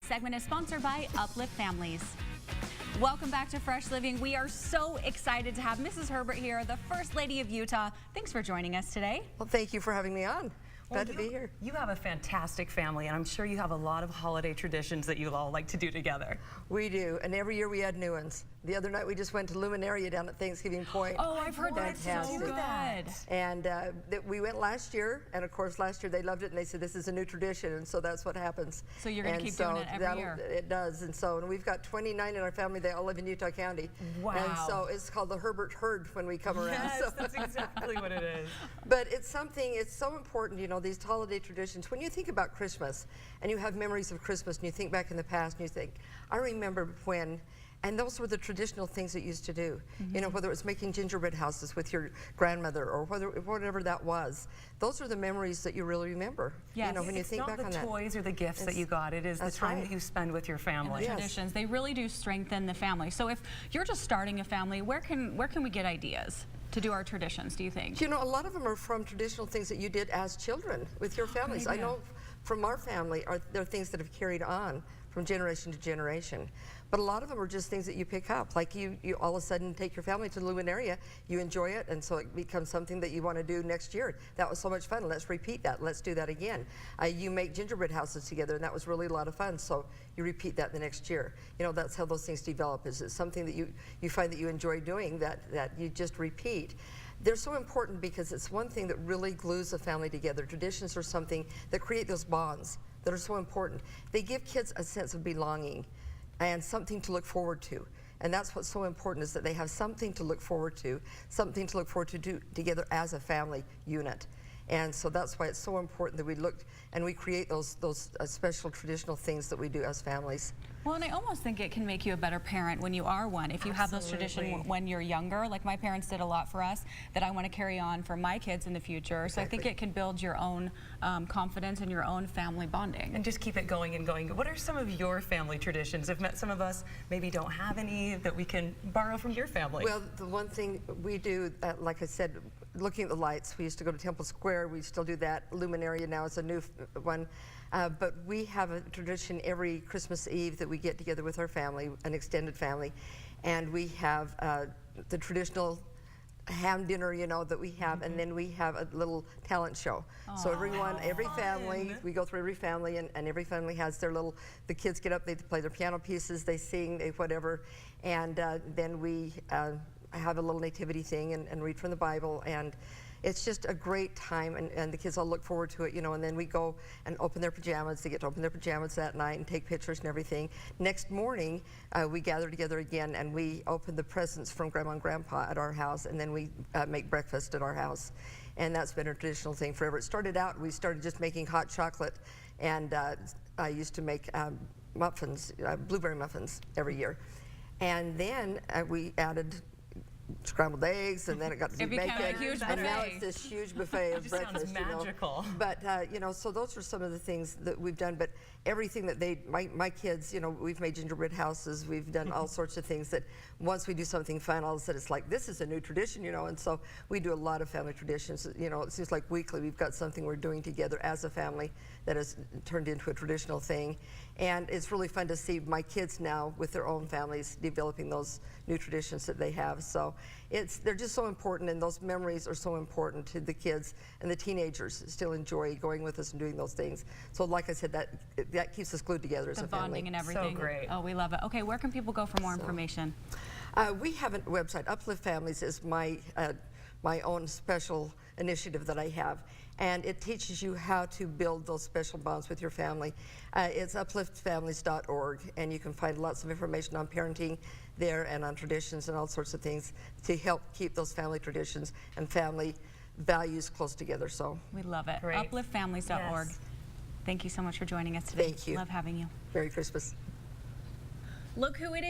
Segment is sponsored by Uplift Families. Welcome back to Fresh Living. We are so excited to have Mrs. Herbert here, the First Lady of Utah. Thanks for joining us today. Well, thank you for having me on. Glad to be here. You have a fantastic family, and I'm sure you have a lot of holiday traditions that you all like to do together. We do, and every year we add new ones. The other night we just went to Luminaria down at Thanksgiving Point. Oh, I've heard that's so good. And we went last year, and of course last year they loved it, and they said this is a new tradition, and so that's what happens. So you're going to keep doing it every year? It does, and we've got 29 in our family. They all live in Utah County. Wow. And so it's called the Herbert Herd when we come around. Yes, so. That's exactly what it is. But it's so important, you know, these holiday traditions. When you think about Christmas, and you have memories of Christmas, and you think back in the past, and you think, I remember when. And those were the traditional things that you used to do. You know, whether it was making gingerbread houses with your grandmother or whatever that was. Those are the memories that you really remember. Yes. You know, when you think back on that. It's not the toys or the gifts that you got. It is the time that you spend with your family. And the traditions, they really do strengthen the family. So if you're just starting a family, where can we get ideas to do our traditions, do you think? You know, a lot of them are from traditional things that you did as children with your families. I know from our family, there are things that have carried on from generation to generation. But a lot of them are just things that you pick up. Like you all of a sudden take your family to the Luminaria, you enjoy it, and so it becomes something that you want to do next year. That was so much fun, let's repeat that, let's do that again. You make gingerbread houses together, and that was really a lot of fun, so you repeat that the next year. You know, that's how those things develop, is it's something that you find that you enjoy doing, that you just repeat. They're so important because it's one thing that really glues a family together. Traditions are something that create those bonds that are so important. They give kids a sense of belonging and something to look forward to. And that's what's so important, is that they have something to look forward to, do together as a family unit. And so that's why it's so important that we look and we create those special traditional things that we do as families. Well, and I almost think it can make you a better parent when you are one. If you have those traditions when you're younger, like my parents did a lot for us, that I want to carry on for my kids in the future. Exactly. So I think it can build your own confidence and your own family bonding. And just keep it going and going. What are some of your family traditions? If some of us maybe don't have any that we can borrow from your family. Well, the one thing we do, like I said, looking at the lights, we used to go to Temple Square. We still do that. Luminaria now is a new one. But we have a tradition every Christmas Eve that we get together with our family, an extended family, and we have the traditional ham dinner, you know, that we have, and then we have a little talent show. Aww. So every family, we go through every family, and every family has their little, the kids get up, they play their piano pieces, they sing, they whatever, and then we have a little nativity thing and read from the Bible, and it's just a great time, and the kids all look forward to it, you know, and then we go and open their pajamas. They get to open their pajamas that night and take pictures and everything. Next morning, we gather together again, and we open the presents from Grandma and Grandpa at our house, and then we make breakfast at our house. And that's been a traditional thing forever. It started out, we started just making hot chocolate, and I used to make muffins, blueberry muffins every year. And then we added scrambled eggs, and then it got to be bacon, and now it's this huge buffet of breakfast. Sounds magical. You know? But you know, so those are some of the things that we've done. But everything that my kids, you know, we've made gingerbread houses, we've done all sorts of things that once we do something fun, all of a sudden it's like, this is a new tradition, you know. And so we do a lot of family traditions. You know, it seems like weekly we've got something we're doing together as a family that has turned into a traditional thing. And it's really fun to see my kids now with their own families developing those new traditions that they have. So they're just so important, and those memories are so important to the kids, and the teenagers still enjoy going with us and doing those things. So like I said, that keeps us glued together as a family. The bonding and everything. So great. Oh, we love it. Okay, where can people go for more information? We have a website. Uplift Families is my own special initiative that I have, and it teaches you how to build those special bonds with your family. It's upliftfamilies.org, and you can find lots of information on parenting there and on traditions and all sorts of things to help keep those family traditions and family values close together. So we love it. Great. Upliftfamilies.org. Yes. Thank you so much for joining us today. Thank you. Love having you. Merry Christmas. Look who it is.